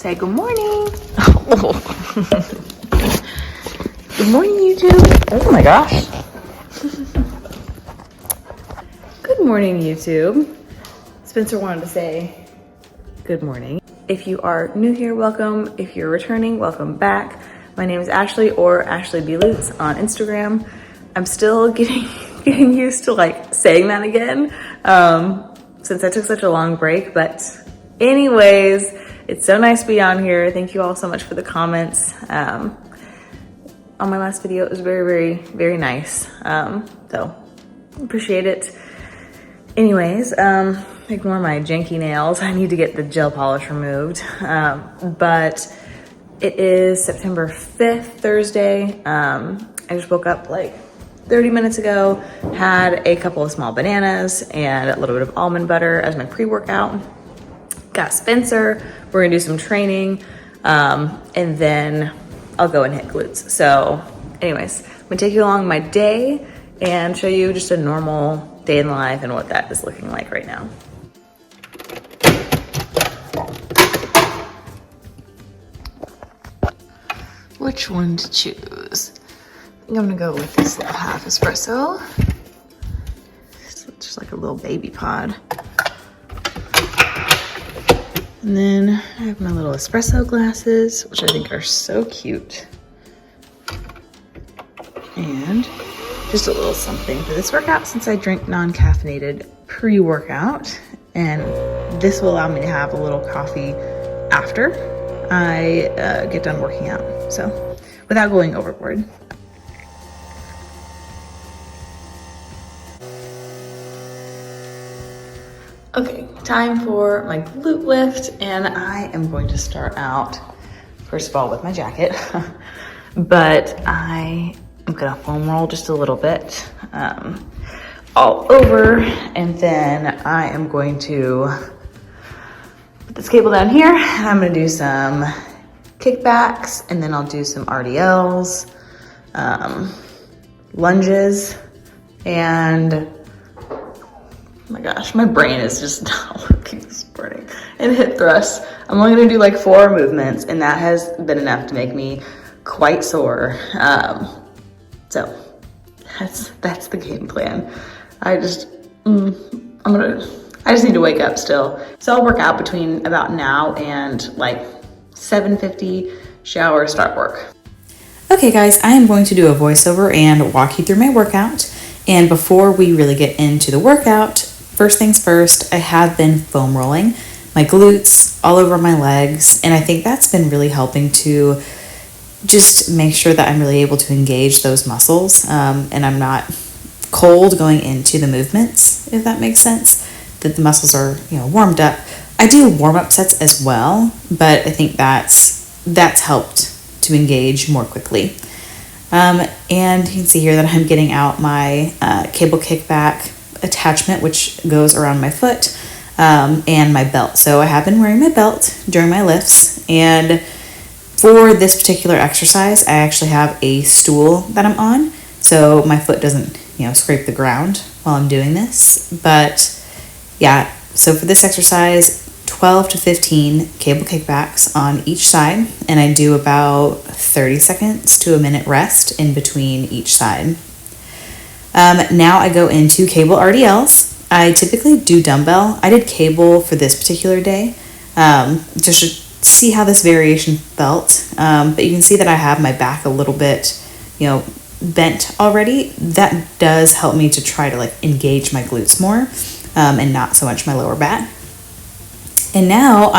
Say good morning. Good morning, YouTube. Oh my gosh. Good morning, YouTube. Spencer wanted to say good morning. If you are new here, welcome. If you're returning, welcome back. My name is Ashley, or Ashley B. Glutes on Instagram. I'm still getting used to like saying that again since I took such a long break. But anyways, it's so nice to be on here. Thank you all so much for the comments on my last video. It was very, very nice. So appreciate it. Anyways, ignore my janky nails. I need to get the gel polish removed. But it is September 5th, Thursday. I just woke up like 30 minutes ago, had a couple of small bananas and a little bit of almond butter as my pre-workout. Got Spencer, we're gonna do some training, and then I'll go and hit glutes. So anyways, I'm gonna take you along my day and show you just a normal day in life and what that is looking like right now. Which one to choose? I think I'm gonna go with this little half espresso. It's just like a little baby pod. And then I have my little espresso glasses, which I think are so cute. And just a little something for this workout since I drink non-caffeinated pre-workout. And this will allow me to have a little coffee after I get done working out. So without going overboard. Okay, time for my glute lift, and I am going to start out, first of all, with my jacket, but I am gonna foam roll just a little bit all over, and then I am going to put this cable down here, and I'm gonna do some kickbacks, and then I'll do some RDLs, lunges, and oh my gosh, my brain is just not working this morning. And hip thrusts. I'm only gonna do like 4 movements, and that has been enough to make me quite sore. So that's the game plan. I just need to wake up still. So I'll work out between about now and like 7:50, shower, start work. Okay guys, I am going to do a voiceover and walk you through my workout. And before we really get into the workout, first things first, I have been foam rolling my glutes all over my legs, and I think that's been really helping to just make sure that I'm really able to engage those muscles, and I'm not cold going into the movements, if that makes sense, that the muscles are, warmed up. I do warm-up sets as well, but I think that's helped to engage more quickly. And you can see here that I'm getting out my cable kickback attachment, which goes around my foot, and my belt. So I have been wearing my belt during my lifts, and for this particular exercise, I actually have a stool that I'm on, so my foot doesn't, scrape the ground while I'm doing this. But yeah, so for this exercise, 12 to 15 cable kickbacks on each side, and I do about 30 seconds to a minute rest in between each side. Now I go into cable RDLs. I typically do dumbbell. I did cable for this particular day to see how this variation felt. But you can see that I have my back a little bit, bent already. That does help me to try to like engage my glutes more and not so much my lower back. And now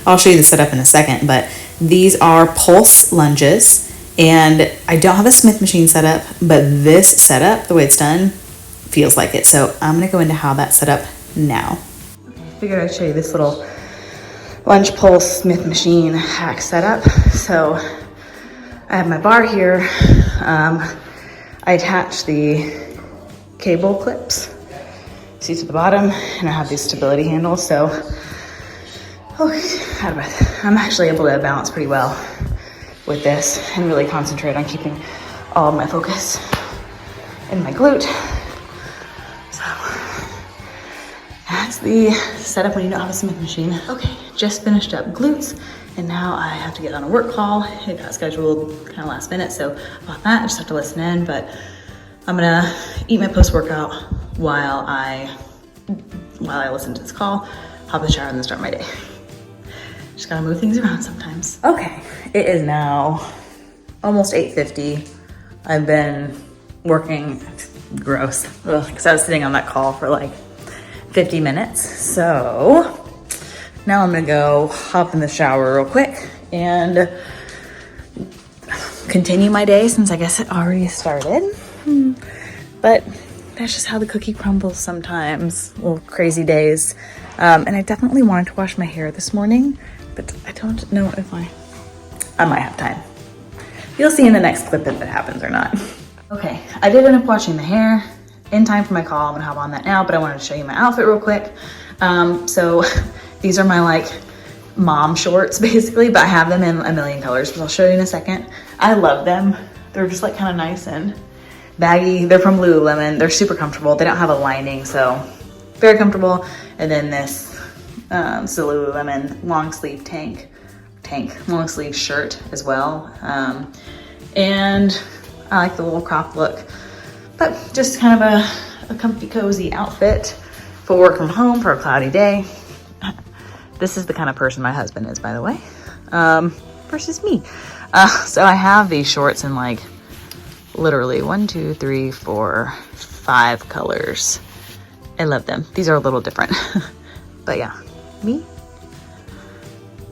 I'll show you the setup in a second, but these are pulse lunges. And I don't have a Smith machine set up, but this setup, the way it's done, feels like it. So I'm gonna go into how that's set up now. I figured I'd show you this little lunge pulse Smith machine hack setup. So I have my bar here. I attach the cable clips, see, to the bottom, and I have these stability handles. So, out of breath. I'm actually able to balance pretty well with this and really concentrate on keeping all of my focus in my glute. So that's the setup when you don't have a Smith machine. Okay, just finished up glutes, and now I have to get on a work call. It got scheduled kind of last minute, so about that, I just have to listen in, but I'm gonna eat my post-workout while I listen to this call, hop in the shower, and then start my day. Just gotta move things around sometimes. Okay, it is now almost 8:50. I've been working, gross, because I was sitting on that call for like 50 minutes. So now I'm gonna go hop in the shower real quick and continue my day, since I guess it already started. But that's just how the cookie crumbles sometimes, little crazy days. And I definitely wanted to wash my hair this morning, but I don't know if I might have time. You'll see in the next clip if it happens or not. Okay, I did end up washing the hair in time for my call. I'm gonna hop on that now, but I wanted to show you my outfit real quick. So these are my like mom shorts basically, but I have them in a million colors, which I'll show you in a second. I love them. They're just like kind of nice and baggy. They're from Lululemon. They're super comfortable. They don't have a lining, so very comfortable. And then this is a Lululemon long sleeve long sleeve shirt as well. And I like the little crop look, but just kind of a comfy, cozy outfit for work from home for a cloudy day. This is the kind of person my husband is, by the way, versus me. So I have these shorts in like literally 1, 2, 3, 4, 5 colors. I love them. These are a little different, but yeah, me,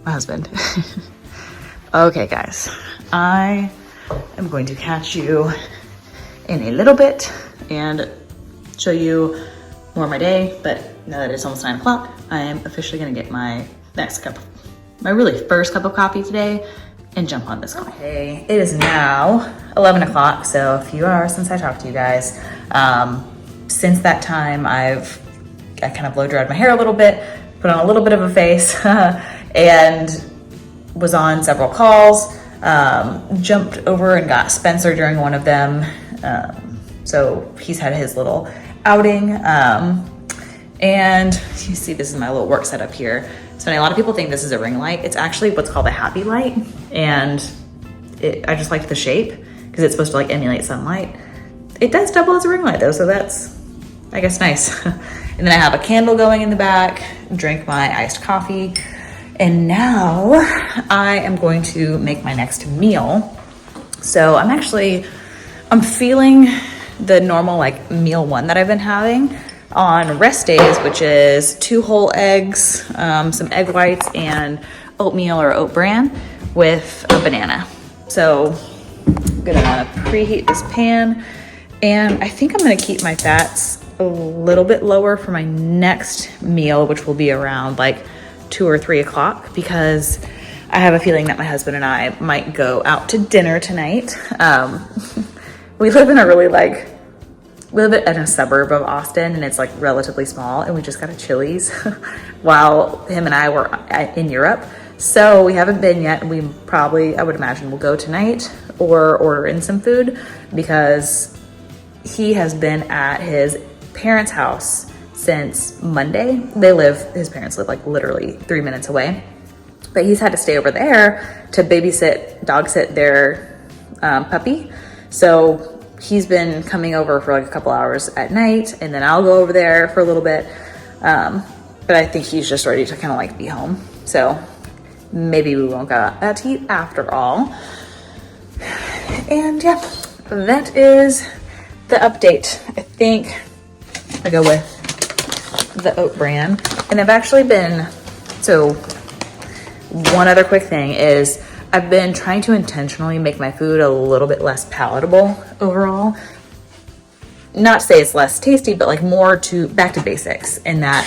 my husband. Okay, guys, I am going to catch you in a little bit and show you more of my day. But now that it's almost 9 o'clock, I am officially gonna get my really first cup of coffee today and jump on this call. Okay, it is now 11 o'clock, so a few hours since I talked to you guys. Since that time, I kind of blow dried my hair a little bit, put on a little bit of a face, and was on several calls. Jumped over and got Spencer during one of them. So he's had his little outing. And you see, this is my little work setup here. So a lot of people think this is a ring light. It's actually what's called a happy light. And I just liked the shape because it's supposed to like emulate sunlight. It does double as a ring light though, so that's, I guess, nice. And then I have a candle going in the back, drink my iced coffee. And now I am going to make my next meal. So I'm feeling the normal like meal one that I've been having on rest days, which is 2 whole eggs, some egg whites, and oatmeal or oat bran with a banana. So I'm gonna wanna preheat this pan, and I think I'm gonna keep my fats a little bit lower for my next meal, which will be around like 2 or 3 o'clock, because I have a feeling that my husband and I might go out to dinner tonight. We live in a suburb of Austin, and it's like relatively small, and we just got a Chili's while him and I were in Europe. So we haven't been yet. We probably, I would imagine, will go tonight or order in some food, because he has been at his parents' house since Monday. His parents live like literally 3 minutes away, but he's had to stay over there to dog sit their puppy. So he's been coming over for like a couple hours at night, and then I'll go over there for a little bit. But I think he's just ready to kind of like be home. So maybe we won't go out to eat after all. And yeah, that is the update. I think I go with the oat bran. And I've actually so one other quick thing is I've been trying to intentionally make my food a little bit less palatable overall. Not to say it's less tasty, but like more back to basics, and that,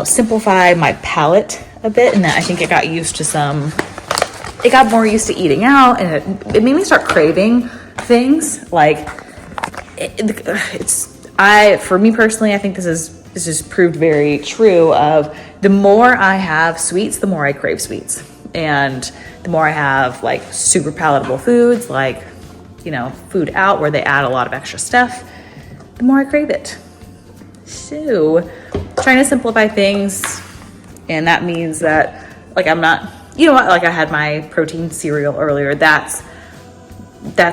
simplify my palate a bit. And that I think it got more used to eating out, and it made me start craving things. Like for me personally, I think this is proved very true of the more I have sweets, the more I crave sweets. And the more I have like super palatable foods, like, food out where they add a lot of extra stuff, the more I crave it. So trying to simplify things. And that means that, like, I'm not, you know what, like I had my protein cereal earlier. That's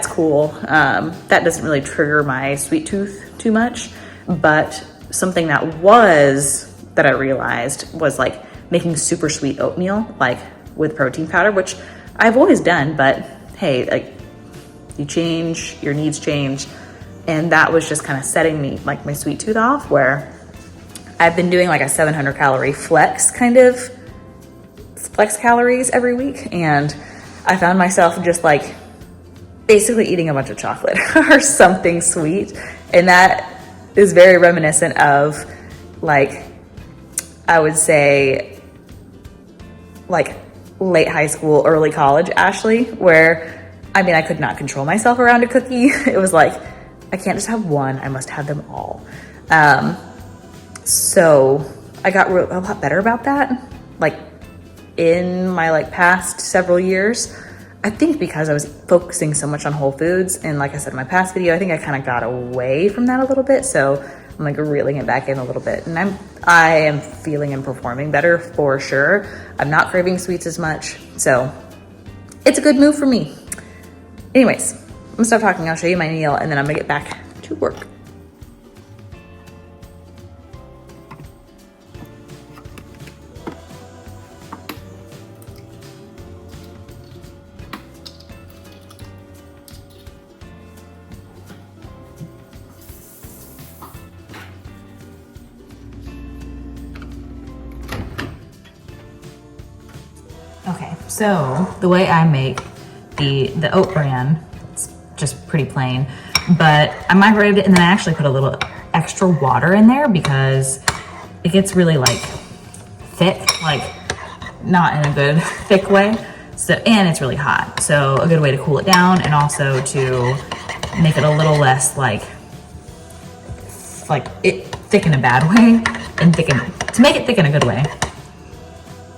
cool. That doesn't really trigger my sweet tooth too much. But something that I realized was like making super sweet oatmeal, like with protein powder, which I've always done, but hey, like you change, your needs change. And that was just kind of setting me, like my sweet tooth off, where I've been doing like a 700 calorie flex calories every week. And I found myself just like basically eating a bunch of chocolate or something sweet. And that is very reminiscent of, like, I would say like late high school, early college Ashley, where I mean, I could not control myself around a cookie. It was like, I can't just have one, I must have them all. So I got a lot better about that, like in my like past several years. I think because I was focusing so much on whole foods, and like I said in my past video, I think I kind of got away from that a little bit. So I'm like reeling it back in a little bit, and I am feeling and performing better for sure. I'm not craving sweets as much, so it's a good move for me. Anyways, I'm gonna stop talking. I'll show you my meal, and then I'm gonna get back to work. Okay, so the way I make the oat bran, it's just pretty plain, but I microwaved it and then I actually put a little extra water in there because it gets really like thick, like not in a good thick way. So, and it's really hot. So a good way to cool it down, and also to make it a little less like it thick in a bad way, and to make it thick in a good way.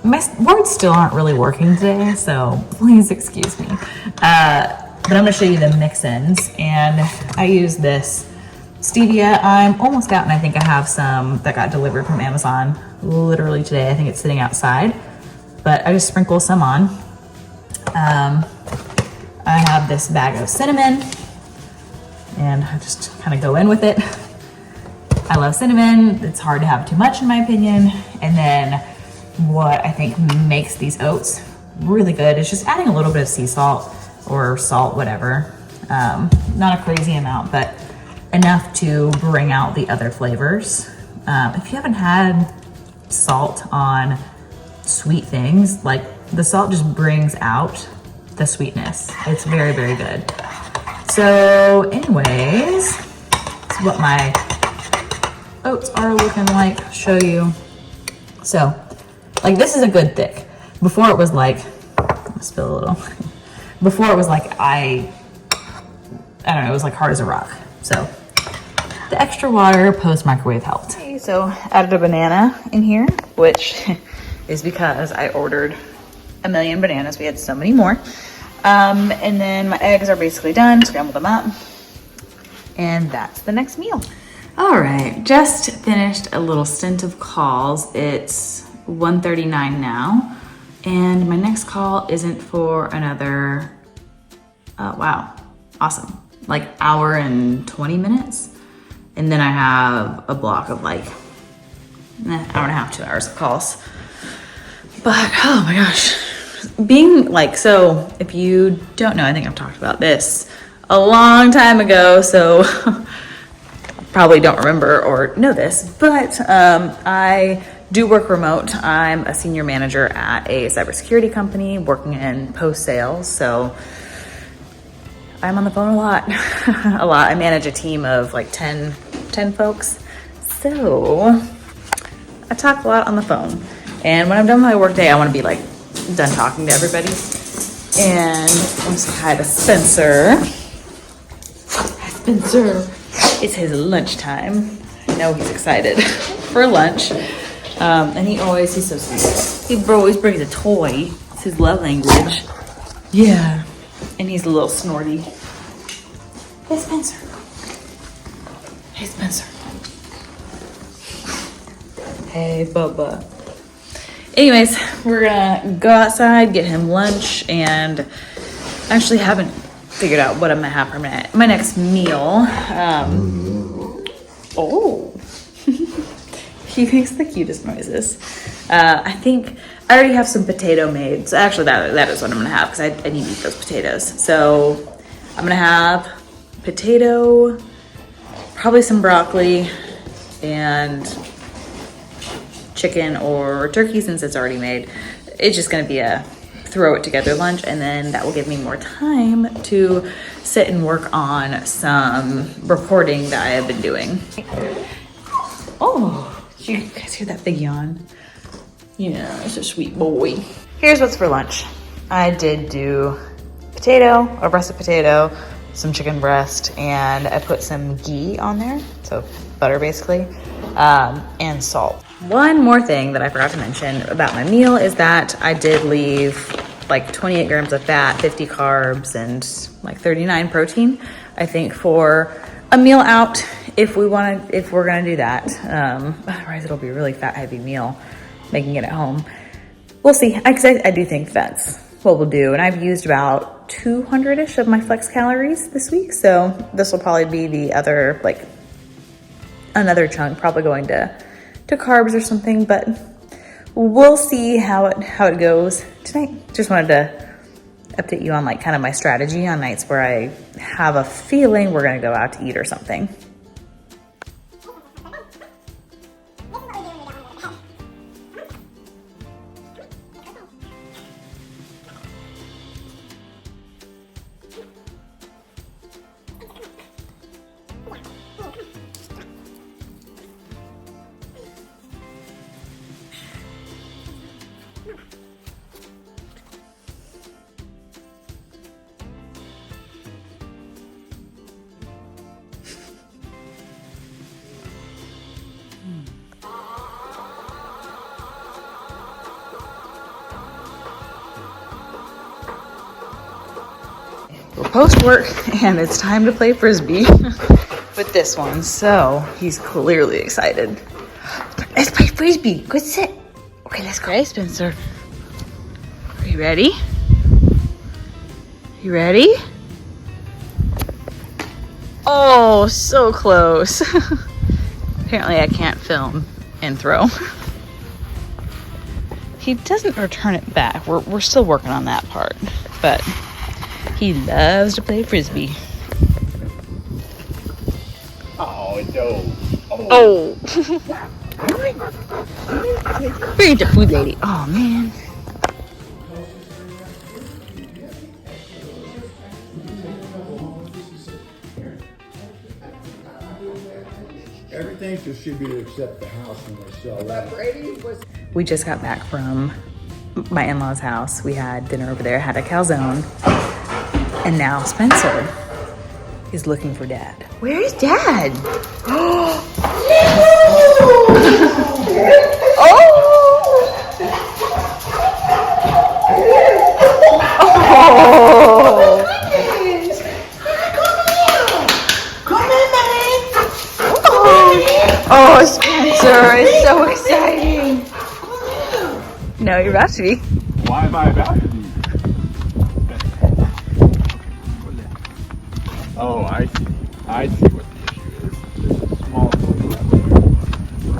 My words still aren't really working today, so please excuse me. But I'm gonna show you the mix-ins, and I use this stevia. I'm almost out, and I think I have some that got delivered from Amazon literally today. I think it's sitting outside, but I just sprinkle some on. I have this bag of cinnamon, and I just kind of go in with it. I love cinnamon. It's hard to have too much in my opinion. And then what I think makes these oats really good is just adding a little bit of sea salt or salt, whatever. Not a crazy amount, but enough to bring out the other flavors. If you haven't had salt on sweet things, like the salt just brings out the sweetness. It's very, very good. So anyways, this is what my oats are looking like. I'll show you. So like this is a good thick. Before it was like, I'll spill a little. Before it was like, I don't know, it was like hard as a rock. So the extra water post microwave helped. Okay, so added a banana in here, which is because I ordered a million bananas. We had so many more. And then my eggs are basically done, scrambled them up. And that's the next meal. All right, just finished a little stint of calls. It's 1:39 now, and my next call isn't for another, wow, awesome, like hour and 20 minutes. And then I have a block of like hour and a half, 2 hours of calls. But oh my gosh, being like, so if you don't know, I think I've talked about this a long time ago, so probably don't remember or know this, but I do work remote. I'm a senior manager at a cybersecurity company working in post-sales, so I'm on the phone a lot. A lot. I manage a team of like 10 folks, so I talk a lot on the phone. And when I'm done with my work day, I want to be like done talking to everybody. And I want to say hi to Spencer. Hi, Spencer. It's his lunchtime. I know he's excited for lunch. And he's so sweet. He always brings a toy. It's his love language. Yeah. And he's a little snorty. Hey, Spencer. Hey, Spencer. Hey, Bubba. Anyways, we're gonna go outside, get him lunch, and actually haven't figured out what I'm gonna have for my next meal. Oh, he makes the cutest noises. I think I already have some potato made. So actually, that is what I'm gonna have because I need to eat those potatoes. So I'm gonna have potato, probably some broccoli, and chicken or turkey since it's already made. It's just gonna be a throw it together lunch, and then that will give me more time to sit and work on some reporting that I have been doing. Oh, did you guys hear that big yawn? Yeah, it's a sweet boy. Here's what's for lunch. I did do a russet potato, some chicken breast, and I put some ghee on there, so butter basically, and salt. One more thing that I forgot to mention about my meal is that I did leave like 28 grams of fat, 50 carbs, and like 39 protein, I think, for a meal out if we're gonna do that. Otherwise it'll be a really fat heavy meal making it at home. We'll see, because I do think that's what we'll do. And I've used about 200-ish of my flex calories this week. So this will probably be the other, like another chunk probably going to carbs or something, but we'll see how it goes tonight. Just wanted to update you on like kind of my strategy on nights where I have a feeling we're gonna go out to eat or something. We're post-work and it's time to play Frisbee with this one. So he's clearly excited. Let's play Frisbee. Good sit. Okay, let's go. Okay, Spencer. Are you ready? You ready? Oh, so close. Apparently I can't film and throw. He doesn't return it back. We're still working on that part, but he loves to play Frisbee. Oh, no. Oh. Bring the food lady. Oh, man. Everything's distributed except the house when they sell that. We just got back from my in-laws' house. We had dinner over there, had a calzone. And now Spencer is looking for Dad. Where is Dad? Oh! Oh! Come in, man. Oh, Spencer, it's so exciting. No, you're about to be. Why am I about to be? Oh, I see. I see what the issue is. There's a small hole up there.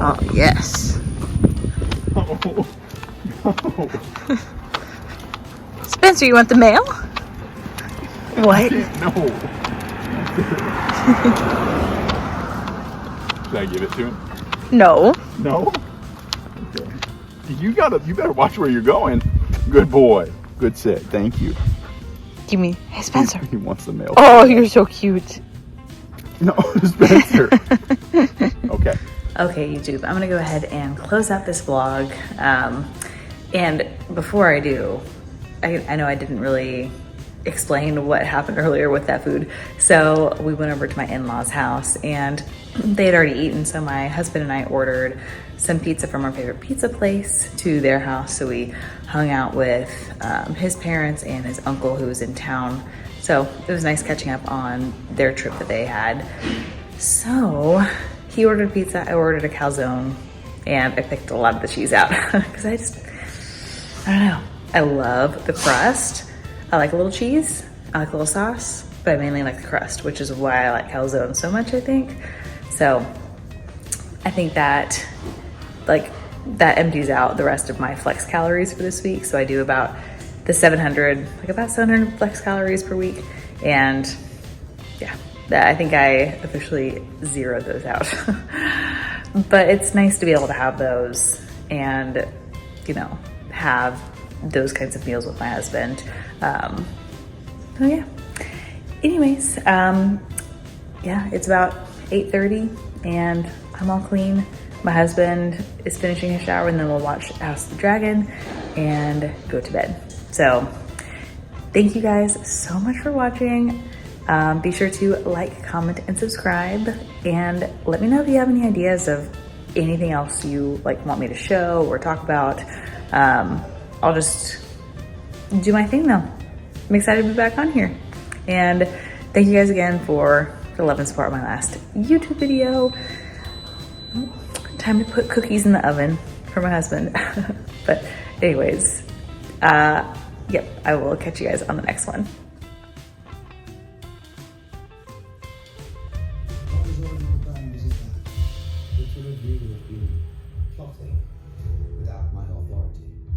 Oh, yes. Oh, no. Spencer, you want the mail? What? No. Should I give it to him? No. No? Okay. You better watch where you're going. Good boy. Good sit. Thank you. Give me. Hey, Spencer. He wants the mail. Oh, you're so cute. No, Spencer. Okay. Okay, YouTube, I'm gonna go ahead and close out this vlog. And before I do, I know I didn't really explain what happened earlier with that food. So we went over to my in-laws' house and they had already eaten. So my husband and I ordered some pizza from our favorite pizza place to their house. So we hung out with his parents and his uncle who was in town. So it was nice catching up on their trip that they had. So he ordered pizza, I ordered a calzone. and I picked a lot of the cheese out because I don't know. I love the crust. I like a little cheese. I like a little sauce, but I mainly like the crust, which is why I like calzone so much, I think. So I think that that empties out the rest of my flex calories for this week. So I do about 700 flex calories per week. And yeah, I think I officially zeroed those out. But it's nice to be able to have those and, you know, have those kinds of meals with my husband. So yeah. Anyways, yeah, it's about 8:30 and I'm all clean. My husband is finishing his shower and then we'll watch House of the Dragon and go to bed. So thank you guys so much for watching. Be sure to like, comment, and subscribe. And let me know if you have any ideas of anything else you want me to show or talk about. I'll just do my thing though. I'm excited to be back on here. And thank you guys again for the love and support of my last YouTube video. Time to put cookies in the oven for my husband. But anyways, yep, I will catch you guys on the next one. Which would agree with you plotting without my authority.